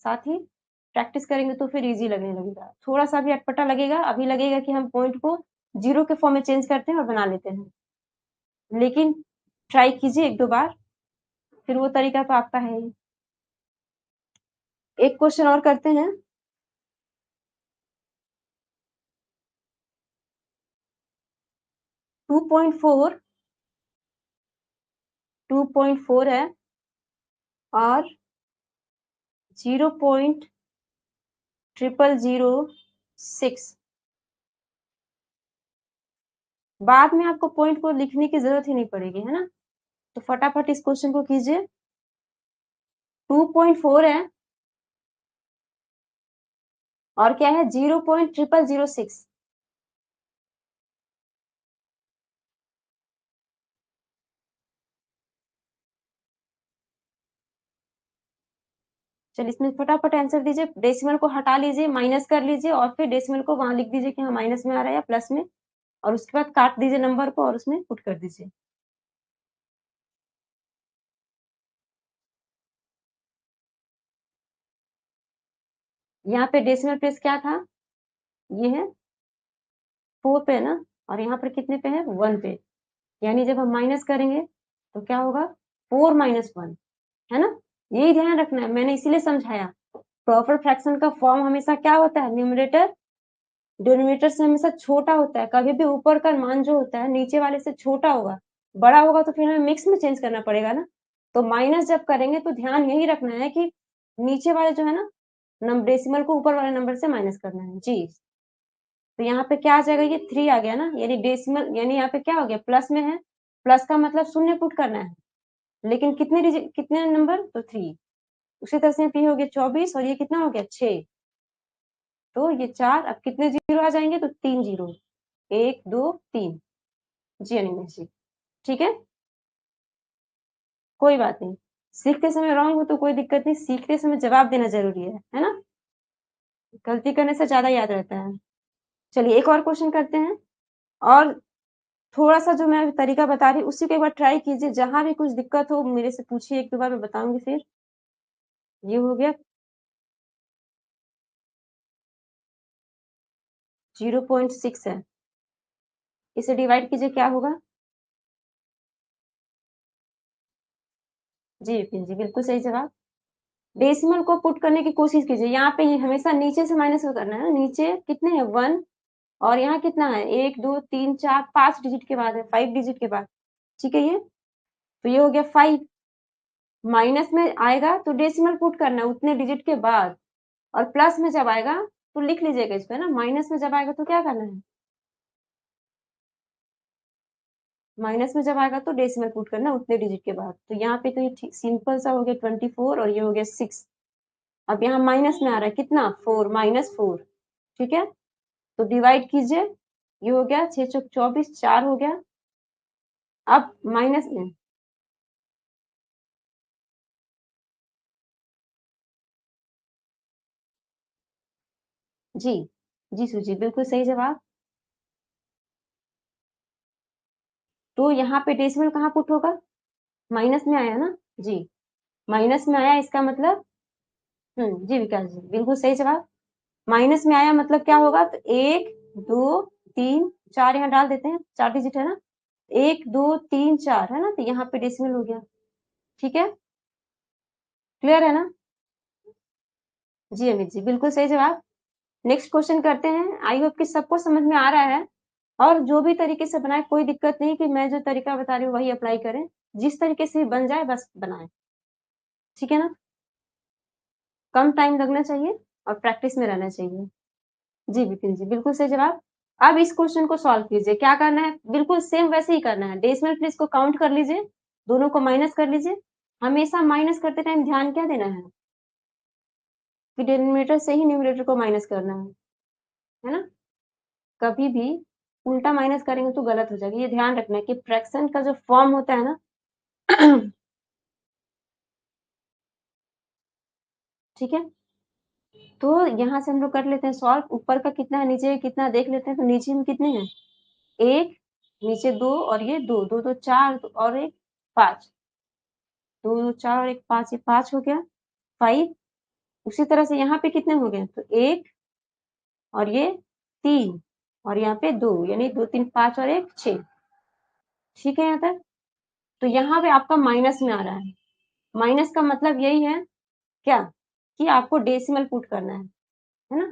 साथ ही प्रैक्टिस करेंगे तो फिर इजी लगने लगेगा। थोड़ा सा भी अटपटा लगेगा, अभी लगेगा कि हम पॉइंट को 0 के फॉर्म में चेंज करते हैं और बना लेते हैं, लेकिन ट्राई कीजिए 1-2 बार, फिर वो तरीका तो आपका है ही। एक क्वेश्चन और करते हैं। 2.4 2.4 है, और 0.0006। बाद में आपको पॉइंट को लिखने की जरूरत ही नहीं पड़ेगी, है ना। तो फटाफट इस क्वेश्चन को कीजिए। 2.4 है और क्या है 0.0006। चलिए इसमें फटाफट आंसर दीजिए। डेसिमल को हटा लीजिए, माइनस कर लीजिए और फिर डेसिमल को वहां लिख दीजिए कि हाँ माइनस में आ रहा है या प्लस में, और उसके बाद काट दीजिए नंबर को और उसमें पुट कर दीजिए। यहाँ पे डेसिमल प्लेस क्या था, ये है 4 पे ना, और यहाँ पर कितने पे है 1 पे। यानी जब हम माइनस करेंगे तो क्या होगा 4 माइनस 1, है ना। यही ध्यान रखना है, मैंने इसीलिए समझाया। प्रॉपर फ्रैक्शन का फॉर्म हमेशा क्या होता है, न्यूमरेटर डिनोमिनेटर से हमेशा छोटा होता है। कभी भी ऊपर का मान जो होता है नीचे वाले से छोटा होगा, बड़ा होगा तो फिर हमें मिक्स में चेंज करना पड़ेगा ना। तो माइनस जब करेंगे तो ध्यान यही रखना है कि नीचे वाले जो है ना डेसिमल को ऊपर वाले नंबर से माइनस करना है जी। तो यहाँ पे क्या आ जाएगा, ये 3 आ गया ना, यानी डेसिमल यानी यहाँ पे क्या हो गया प्लस में है। प्लस का मतलब शून्य पुट करना है, लेकिन कितने नंबर तो 3। उसी तरह से ये हो गया 24 और ये कितना हो गया 6। तो ये 4, अब कितने जीरो आ जाएंगे तो 3 जीरो, 1 2 3। जी अनिमेश जी, ठीक है, कोई बात नहीं। सीखते समय रॉन्ग हो तो कोई दिक्कत नहीं, सीखते समय जवाब देना जरूरी है ना। गलती करने से ज्यादा याद रहता है। चलिए एक और क्वेश्चन करते हैं, और थोड़ा सा जो मैं अभी तरीका बता रही हूँ उसी को एक बार ट्राई कीजिए। जहां भी कुछ दिक्कत हो मेरे से पूछिए, 1 2 बार मैं बताऊंगी। फिर ये हो गया 0.6 है, इसे डिवाइड कीजिए क्या होगा। जी विपिन जी बिल्कुल सही जवाब। डेसिमल को पुट करने की कोशिश कीजिए। यहाँ पे ये हमेशा नीचे से माइनस करना है। नीचे कितने हैं 1, और यहाँ कितना है 1 2 3 4 5 डिजिट के बाद है, 5 डिजिट के बाद, ठीक है। ये तो ये हो गया 5। माइनस में आएगा तो डेसिमल पुट करना है उतने डिजिट के बाद, और प्लस में जब आएगा तो लिख लीजिएगा इस पे ना। माइनस में जब आएगा तो क्या करना है, माइनस में जब आएगा तो डेसिमल पुट करना है उतने डिजिट के बाद। तो यहाँ पे तो ये सिंपल सा हो गया 24 और ये हो गया 6। अब यहाँ माइनस में आ रहा है कितना 4 माइनस 4, ठीक है। तो डिवाइड कीजिए, ये हो गया 6 चौक 24, 4 हो गया। अब माइनस में जी, जी सुजी बिल्कुल सही जवाब। तो यहाँ पे डेसिमल कहाँ पुट होगा, माइनस में आया ना जी, माइनस में आया इसका मतलब जी विकास जी बिल्कुल सही जवाब। माइनस में आया मतलब क्या होगा, तो 1 2 3 4 यहाँ डाल देते हैं, 4 डिजिट है ना, 1 2 3 4 है ना, तो यहाँ पे डेसिमल हो गया, ठीक है। क्लियर है ना। जी अमित जी बिल्कुल सही जवाब। नेक्स्ट क्वेश्चन करते हैं। आई होप कि सबको समझ में आ रहा है, और जो भी तरीके से बनाए कोई दिक्कत नहीं कि मैं जो तरीका बता रही हूँ वही अप्लाई करें, जिस तरीके से बन जाए बस बनाए, ठीक है ना। कम टाइम लगना चाहिए और प्रैक्टिस में रहना चाहिए। जी विपिन जी बिल्कुल सही जवाब। अब इस क्वेश्चन को सॉल्व कीजिए। क्या करना है, बिल्कुल सेम वैसे ही करना है। डेसिमल प्लेस को काउंट कर लीजिए, दोनों को माइनस कर लीजिए। हमेशा माइनस करते टाइम ध्यान क्या देना है कि डिनोमिनेटर से ही न्यूमरेटर को माइनस करना है ना। कभी भी उल्टा माइनस करेंगे तो गलत हो जाएगा, ये ध्यान रखना है कि फ्रैक्शन का जो फॉर्म होता है ना ठीक है। तो यहाँ से हम लोग कर लेते हैं सॉल्व। ऊपर का कितना है नीचे कितना देख लेते हैं। तो नीचे में कितने हैं 1, नीचे 2 और ये 2 2 2 4 और 1 5, 2 2 4 और 1 5, ये 5 हो गया 5। उसी तरह से यहाँ पे कितने हो गए, तो 1 और ये 3 और यहाँ पे 2, यानी 2 3 5 और 1 6, ठीक है यहाँ तक। तो यहाँ पे आपका माइनस में आ रहा है। माइनस का मतलब यही है क्या कि आपको डेसिमल पुट करना है ना,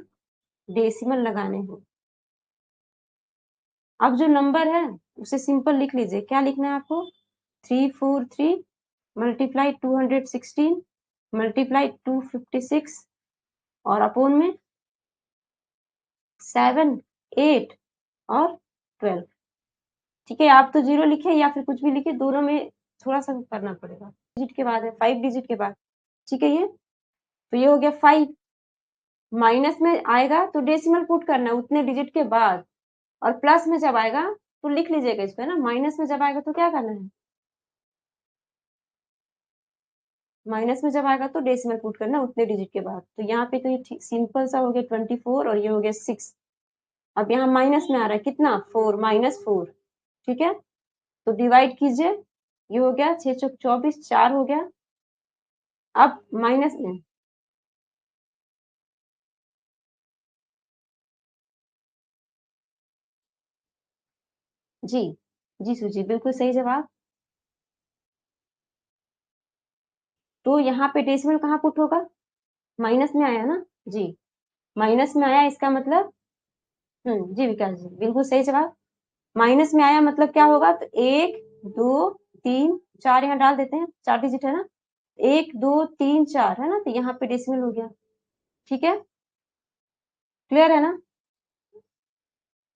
डेसिमल लगाने हैं। अब जो नंबर है उसे सिंपल लिख लीजिए। क्या लिखना है आपको 343 मल्टीप्लाई 216 मल्टीप्लाई 256 और अपोन में 7, 8 और 12। ठीक है, आप तो 0 लिखे या फिर कुछ भी लिखे, दोनों में थोड़ा सा करना पड़ेगा। डिजिट के बाद है, 5 डिजिट के बाद। ठीक है, ये तो ये हो गया 5। माइनस में आएगा तो डेसिमल पुट करना है उतने डिजिट के बाद, और प्लस में जब आएगा तो लिख लीजिएगा इस पे ना, माइनस में जब आएगा तो क्या करना है, माइनस में जब आएगा तो डेसिमल पुट करना उतने डिजिट के बाद। तो यहाँ पे तो ये सिंपल सा हो गया 24 और ये हो गया 6। अब यहाँ माइनस में आ रहा है कितना, 4 -4। ठीक है, तो डिवाइड कीजिए, ये हो गया 6 चौक 24, 4 हो गया। अब माइनस में जी, जी सूजी बिल्कुल सही जवाब। तो यहाँ पे डेसिमल कहाँ पुट होगा, माइनस में आया ना जी, माइनस में आया इसका मतलब जी विकास जी बिल्कुल सही जवाब। माइनस में आया मतलब क्या होगा, तो 1 2 3 4 यहाँ डाल देते हैं, 4 डिजिट है ना, 1 2 3 4 है ना, तो यहाँ पे डेसिमल हो गया। ठीक है, क्लियर है ना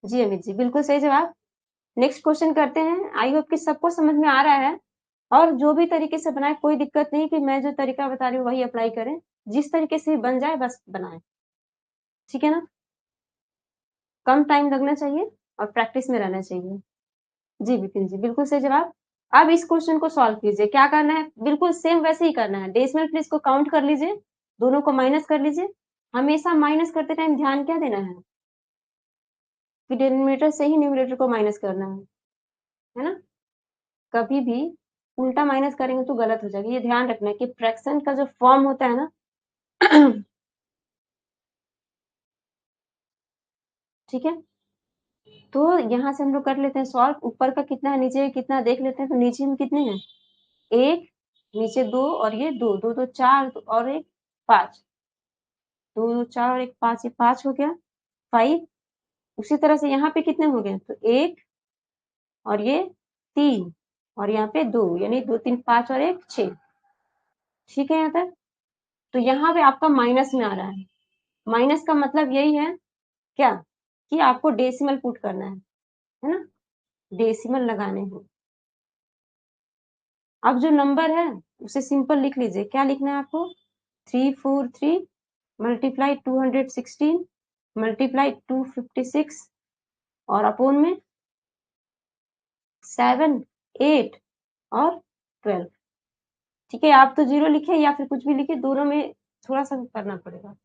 जी अमित जी, बिल्कुल सही जवाब। नेक्स्ट क्वेश्चन करते हैं, आई होप कि सबको समझ में आ रहा है, और जो भी तरीके से बनाए कोई दिक्कत नहीं, कि मैं जो तरीका बता रही हूँ वही अप्लाई करें, जिस तरीके से बन जाए बस बनाए। ठीक है ना, कम टाइम लगना चाहिए और प्रैक्टिस में रहना चाहिए। जी विपिन जी बिल्कुल सही जवाब। अब इस क्वेश्चन को सॉल्व कीजिए, क्या करना है, बिल्कुल सेम वैसे ही करना है। डेसिमल प्लेस को काउंट कर लीजिए, दोनों को माइनस कर लीजिए। हमेशा माइनस करते टाइम ध्यान क्या देना है, कि डिनोमिनेटर से ही न्यूमरेटर को माइनस करना है ना। कभी भी उल्टा माइनस करेंगे तो गलत हो जाएगा, ये ध्यान रखना है कि फ्रैक्शन का जो फॉर्म होता है ना ठीक है, तो यहाँ से हम लोग कर लेते हैं सॉल्व। ऊपर का कितना है, नीचे कितना देख लेते हैं, तो नीचे में कितने हैं, 1, नीचे 2 और ये 2 2 2 4 और 1 5, 2 2 4 और 1 5, ये 5 हो गया 5। उसी तरह से यहाँ पे कितने हो गए, तो 1 और ये 3 और यहाँ पे 2, यानी 2 3 5 और 1 6। ठीक है यहाँ तक, तो यहाँ पे आपका माइनस में आ रहा है। माइनस का मतलब यही है क्या, कि आपको डेसिमल पुट करना है ना, डेसिमल लगाने हैं। अब जो नंबर है उसे सिंपल लिख लीजिए, क्या लिखना है आपको, 343 मल्टीप्लाई 216 मल्टीप्लाई 256 और अपोन में 7 8 और 12। ठीक है, आप तो 0 लिखे या फिर कुछ भी लिखे, दोनों में थोड़ा सा करना पड़ेगा।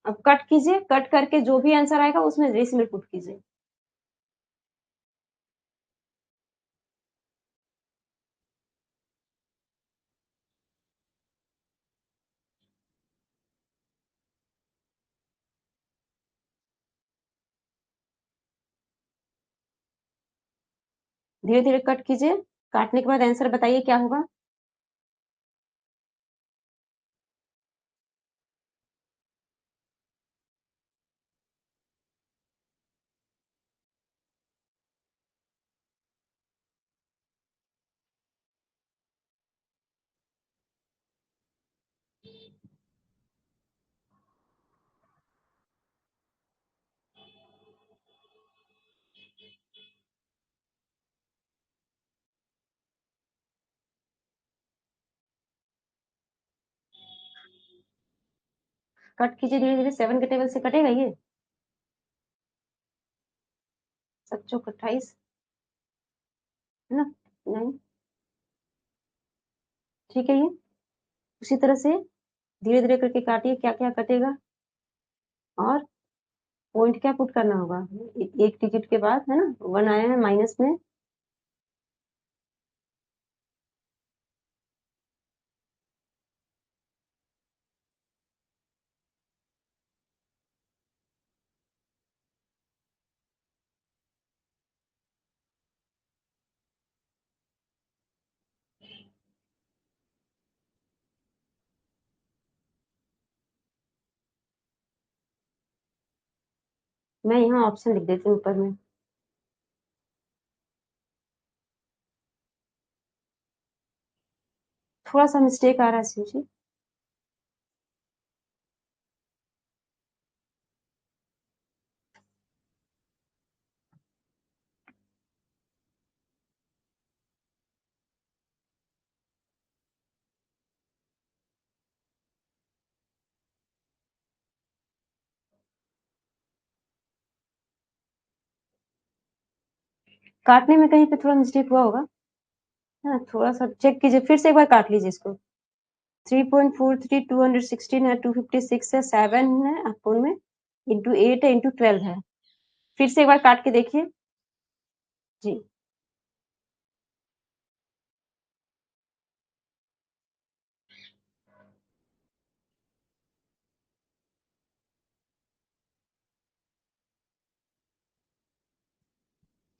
अब कट कीजिए, कट करके जो भी आंसर आएगा उसमें डेसिमल पुट कीजिए। धीरे धीरे कट कीजिए, काटने के बाद आंसर बताइए क्या होगा। कट कीजिए धीरे धीरे, 7 के टेबल से कटेगा ये, 7 चौक 28 है ना, नहीं ठीक है, ये उसी तरह से धीरे धीरे करके काटिए, क्या क्या कटेगा, और पॉइंट क्या पुट करना होगा, एक डिजिट के बाद है ना, 1 आया है माइनस में। मैं यहाँ ऑप्शन लिख देती हूँ ऊपर में। थोड़ा सा मिस्टेक आ रहा है शिव जी। काटने में कहीं पे थोड़ा मिस्टेक हुआ होगा, है ना? थोड़ा सा चेक कीजिए, फिर से एक बार काट लीजिए इसको। 3.43 216 है, 256 है, 7 है अपोन में, इंटू 8 है, इंटू 12 है। फिर से एक बार काट के देखिए जी।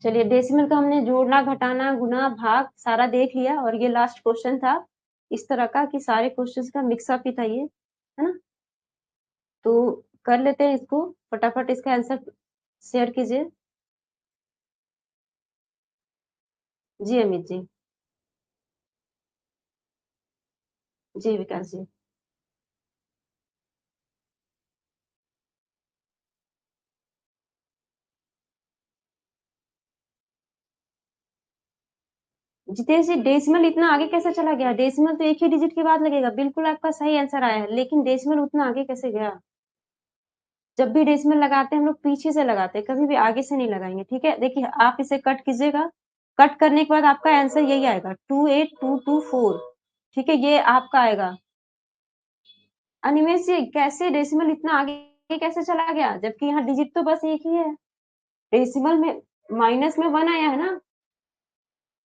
चलिए, डेसिमल का हमने जोड़ना, घटाना, गुना, भाग सारा देख लिया, और ये लास्ट क्वेश्चन था इस तरह का कि सारे क्वेश्चंस का मिक्सअप ही था ये, है ना? तो कर लेते हैं इसको, फटाफट इसका आंसर शेयर कीजिए। जी अमित जी। जी विकास जी। जितेश जी, डेसिमल इतना आगे कैसे चला गया? डेसिमल तो एक ही डिजिट के बाद लगेगा, बिल्कुल आपका सही आंसर आया है, लेकिन डेसिमल उतना आगे कैसे गया? जब भी डेसिमल लगाते हैं हम लोग पीछे से लगाते हैं, कभी भी आगे से नहीं लगाएंगे, ठीक है? देखिए, आप इसे कट कीजिएगा, कट करने के बाद आपका आंसर यही आएगा, 28224। ठीक है, ये आपका आएगा। अनिमेश जी, कैसे डेसिमल इतना आगे कैसे चला गया, जबकि यहाँ डिजिट तो बस एक ही है। डेसिमल में माइनस में 1 आया है ना,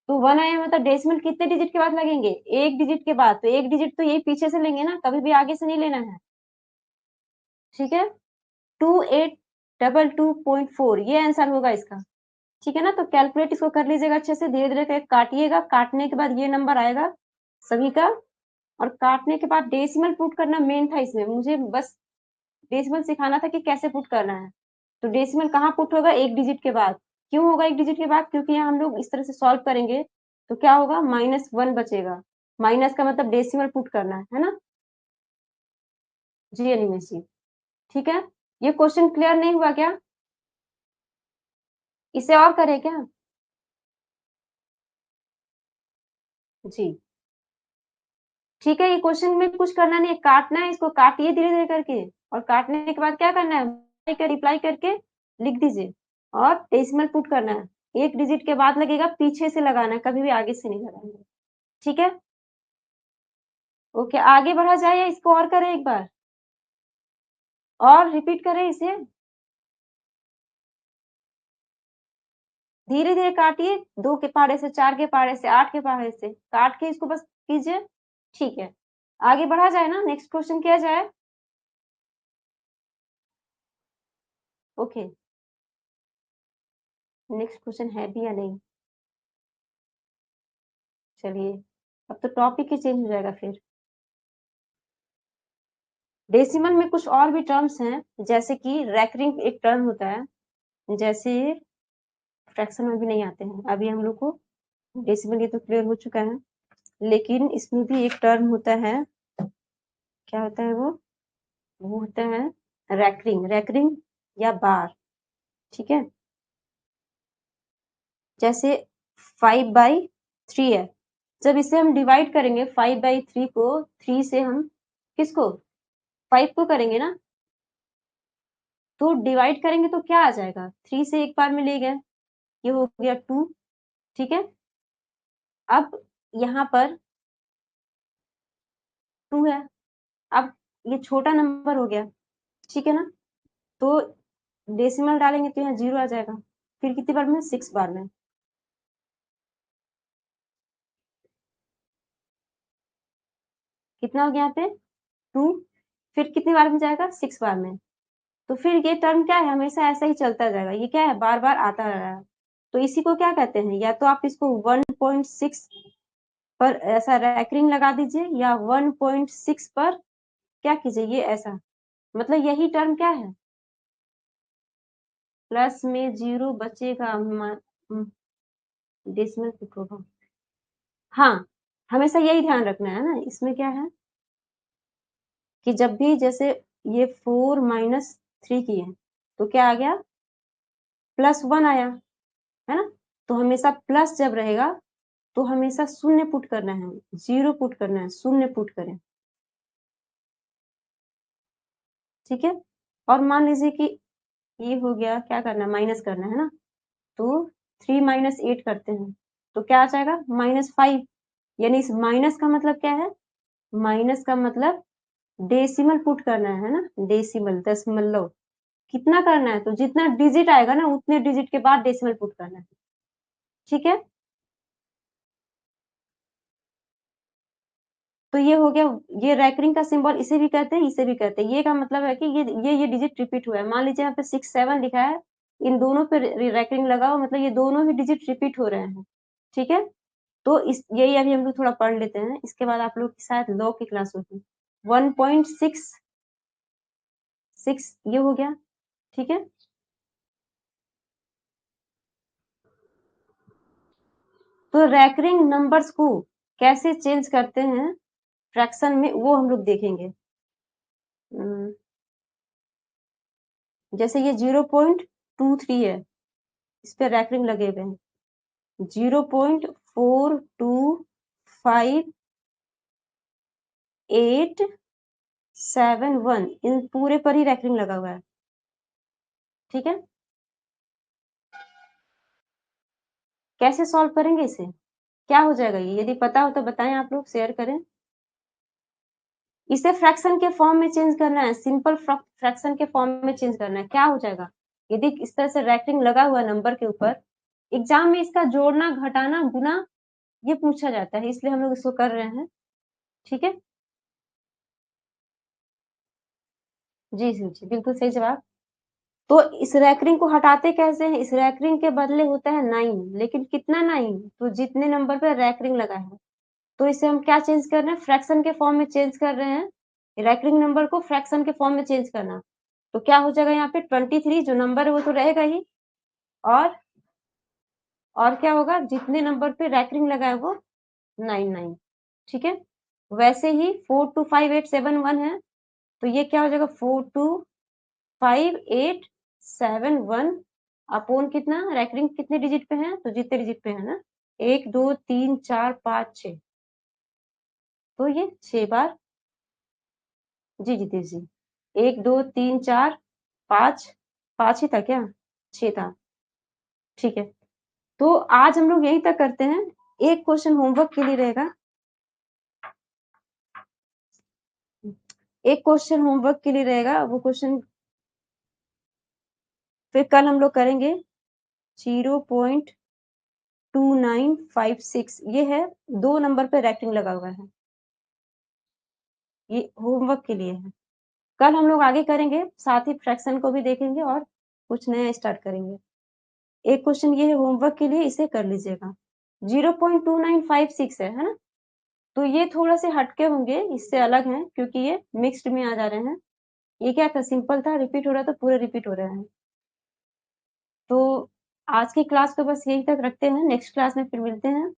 तो 1 आया मतलब डेसिमल कितने डिजिट के बाद लगेंगे? एक डिजिट के बाद, तो एक डिजिट तो यही पीछे से लेंगे ना, कभी भी आगे से नहीं लेना है। ठीक है, 2822.4 ये आंसर होगा इसका। ठीक है ना? तो कैलकुलेट इसको कर लीजिएगा अच्छे से, धीरे धीरे करके काटिएगा, काटने के बाद ये नंबर आएगा सभी का, और काटने के बाद डेसिमल पुट करना मेन था इसमें, मुझे बस डेसिमल सिखाना था कि कैसे पुट करना है। तो डेसिमल कहाँ पुट होगा? एक डिजिट के बाद। क्यों होगा एक डिजिट के बाद? क्योंकि यहाँ हम लोग इस तरह से सॉल्व करेंगे तो क्या होगा, -1 बचेगा। माइनस का मतलब डेसिमल पुट करना है ना? जी अनिमेश जी। ठीक है, ये क्वेश्चन क्लियर नहीं हुआ क्या? इसे और करें क्या? जी ठीक है, ये क्वेश्चन में कुछ करना नहीं है, काटना है, इसको काटिए धीरे धीरे करके, और काटने के बाद क्या करना है, रिप्लाई करके लिख दीजिए, और डेसिमल पुट करना है। एक डिजिट के बाद लगेगा, पीछे से लगाना है, कभी भी आगे से नहीं लगाएंगे। ठीक है, ओके, आगे बढ़ा जाए या इसको और करें एक बार, और रिपीट करें इसे? धीरे धीरे काटिए, 2 के पहाड़े से, 4 के पहाड़े से, 8 के पहाड़े से काट के इसको बस कीजिए। ठीक है, आगे बढ़ा जाए ना, नेक्स्ट क्वेश्चन किया जाए। ओके, नेक्स्ट क्वेश्चन है भी या नहीं? चलिए, अब तो टॉपिक ही चेंज हो जाएगा फिर। डेसिमल में कुछ और भी टर्म्स हैं, जैसे कि रैकरिंग एक टर्म होता है, जैसे फ्रैक्शन में भी नहीं आते हैं अभी हम लोग को, डेसिमल ये तो क्लियर हो चुका है, लेकिन इसमें भी एक टर्म होता है, क्या होता है वो होता है रैकरिंग, रैकरिंग या बार। ठीक है, जैसे 5/3 है, जब इसे हम डिवाइड करेंगे 5/3 को, 3 से हम किसको, 5 को करेंगे ना, तो डिवाइड करेंगे तो क्या आ जाएगा, 3 से एक बार में ले गए, ये हो गया 2। ठीक है, अब यहाँ पर 2 है, अब ये छोटा नंबर हो गया, ठीक है ना, तो डेसिमल डालेंगे तो यहाँ 0 आ जाएगा, फिर कितनी बार में, 6 बार में। कितना हो गया यहाँ पे, 2, फिर कितनी बार में जाएगा, 6 बार में। तो फिर ये टर्म क्या है, हमेशा ऐसा ही चलता जाएगा, ये क्या है, बार बार आता रहा है, तो इसी को क्या कहते हैं, या तो आप इसको 1.6 पर ऐसा रैकरिंग लगा दीजिए, या 1.6 पर क्या कीजिए, ये ऐसा, मतलब यही टर्म क्या है, प्लस में 0 बचेगा, डेसिमल पुट होगा। हाँ, हमेशा यही ध्यान रखना है ना। इसमें क्या है कि जब भी जैसे ये 4 माइनस 3 किए तो क्या आ गया, +1 आया, है ना। तो हमेशा प्लस जब रहेगा तो हमेशा शून्य पुट करना है, 0 पुट करना है, शून्य पुट करें, ठीक है। और मान लीजिए कि ये हो गया, क्या करना है, माइनस करना है ना। तो 3 माइनस 8 करते हैं तो क्या आ जाएगा, -5। यानी इस माइनस का मतलब क्या है, माइनस का मतलब डेसिमल पुट करना है ना, डेसिमल, दशमलव। कितना करना है, तो जितना डिजिट आएगा ना उतने डिजिट के बाद डेसिमल पुट करना है, ठीक है। तो ये हो गया, ये रैकरिंग का सिंबल इसे भी कहते हैं, इसे भी कहते हैं। ये का मतलब है कि ये डिजिट रिपीट हुआ है। मान लीजिए यहाँ पे 6 7 लिखा है, इन दोनों पे रैकरिंग लगा हुआ, मतलब ये दोनों ही डिजिट रिपीट हो रहे हैं, ठीक है। तो इस यही अभी हम लोग थोड़ा पढ़ लेते हैं, इसके बाद आप लोग की शायद लॉ की क्लास होगी। 1.66 ये हो गया, ठीक है। तो रैकरिंग नंबर्स को कैसे चेंज करते हैं फ्रैक्शन में, वो हम लोग देखेंगे। जैसे ये 0.23 है, इस पे रैकरिंग लगे हुए हैं। 0.425871 इन पूरे पर ही रैकरिंग लगा हुआ है, ठीक है। कैसे सॉल्व करेंगे इसे, क्या हो जाएगा ये, यदि पता हो तो बताएं, आप लोग शेयर करें। इसे फ्रैक्शन के फॉर्म में चेंज करना है, सिंपल फ्रैक्शन के फॉर्म में चेंज करना है। क्या हो जाएगा, यदि इस तरह से रैकरिंग लगा हुआ नंबर के ऊपर, एग्जाम में इसका जोड़ना, घटाना, गुना ये पूछा जाता है, इसलिए हम लोग इसको कर रहे हैं, ठीक है। जी जी जी, बिल्कुल सही जवाब। तो इस रैकरिंग को हटाते कैसे हैं, इस रैकरिंग के बदले होता है 9, लेकिन कितना 9, तो जितने नंबर पे रैकरिंग लगा है। तो इसे हम क्या चेंज कर रहे हैं, फ्रैक्शन के फॉर्म में चेंज कर रहे हैं। रैकरिंग नंबर को फ्रैक्शन के फॉर्म में चेंज करना, तो क्या हो जाएगा यहाँ पे 23 जो नंबर है वो तो रहेगा ही, और क्या होगा, जितने नंबर पे रैकरिंग लगा है वो 9 ठीक है। वैसे ही 425871 है, तो ये क्या हो जाएगा, 425871 अपोन कितना, रैकरिंग कितने डिजिट पे है, तो जितने डिजिट पे है ना, 1 2 3 4 5 6, तो ये 6 बार, जी जी जी, 1 2 3 4 5, 5 ही था क्या, 6 था, ठीक है। तो आज हम लोग यहीं तक करते हैं। एक क्वेश्चन होमवर्क के लिए रहेगा, एक क्वेश्चन होमवर्क के लिए रहेगा, वो क्वेश्चन फिर कल हम लोग करेंगे। 0.2956 ये है, 2 नंबर पे रैकरिंग लगा हुआ है, ये होमवर्क के लिए है। कल हम लोग आगे करेंगे, साथ ही फ्रैक्शन को भी देखेंगे और कुछ नया स्टार्ट करेंगे। एक क्वेश्चन ये है होमवर्क के लिए, इसे कर लीजिएगा। 0.2956 है ना। तो ये थोड़ा से हटके होंगे, इससे अलग हैं, क्योंकि ये मिक्स्ड में आ जा रहे हैं। ये क्या था, सिंपल था, रिपीट हो रहा था, पूरे रिपीट हो रहे हैं। तो आज की क्लास को बस यहीं तक रखते हैं, नेक्स्ट क्लास में फिर मिलते हैं।